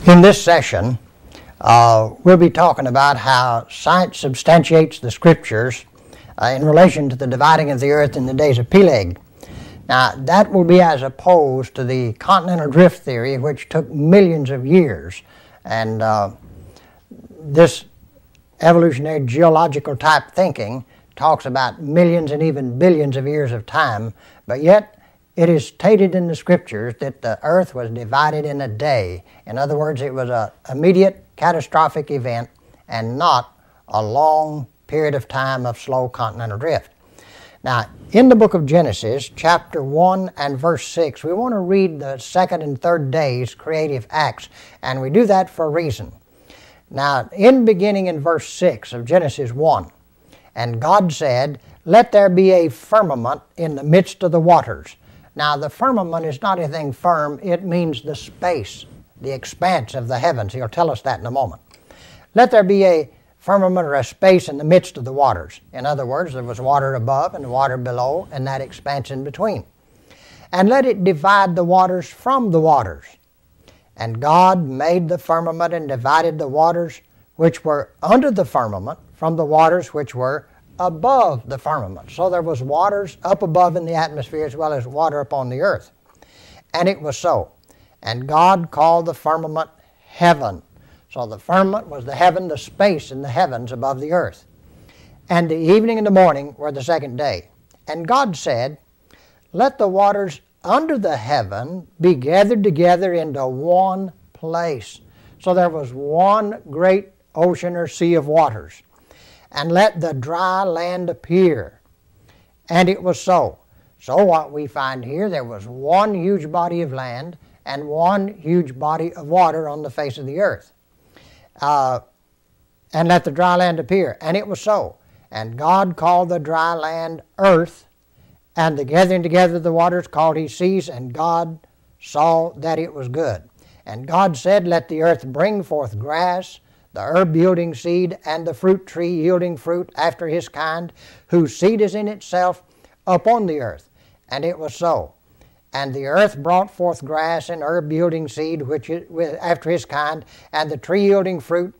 In this session, we'll be talking about how science substantiates the Scriptures in relation to the dividing of the earth in the days of Peleg. Now, that will be as opposed to the continental drift theory, which took millions of years. And this evolutionary geological type thinking talks about millions and even billions of years of time, but yet it is stated in the Scriptures that the earth was divided in a day. In other words, it was an immediate catastrophic event and not a long period of time of slow continental drift. Now, in the book of Genesis, chapter 1 and verse 6, we want to read the second and third days' creative acts, and we do that for a reason. Now, beginning in verse 6 of Genesis 1, "And God said, Let there be a firmament in the midst of the waters." Now, the firmament is not anything firm. It means the space, the expanse of the heavens. He'll tell us that in a moment. Let there be a firmament or a space in the midst of the waters. In other words, there was water above and water below and that expanse in between. "And let it divide the waters from the waters. And God made the firmament and divided the waters which were under the firmament from the waters which were above the firmament." So there was waters up above in the atmosphere as well as water upon the earth. "And it was so. And God called the firmament heaven." So the firmament was the heaven, the space in the heavens above the earth. "And the evening and the morning were the second day. And God said, Let the waters under the heaven be gathered together into one place." So there was one great ocean or sea of waters. "And let the dry land appear." And it was so. So what we find here, there was one huge body of land and one huge body of water on the face of the earth. "And let the dry land appear." And it was so. And God called the dry land earth, and the gathering together of the waters called he seas, and God saw that it was good. "And God said, Let the earth bring forth grass, the herb yielding seed, and the fruit tree yielding fruit after his kind, whose seed is in itself upon the earth. And it was so. And the earth brought forth grass and herb yielding seed which after his kind, and the tree yielding fruit,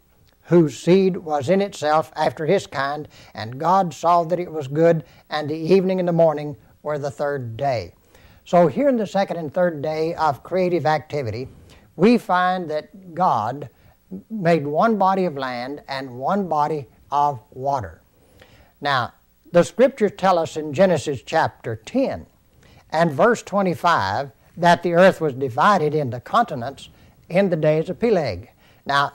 whose seed was in itself after his kind. And God saw that it was good, and the evening and the morning were the third day." So here in the second and third day of creative activity, we find that God made one body of land and one body of water. Now, the Scriptures tell us in Genesis chapter 10 and verse 25 that the earth was divided into continents in the days of Peleg. Now,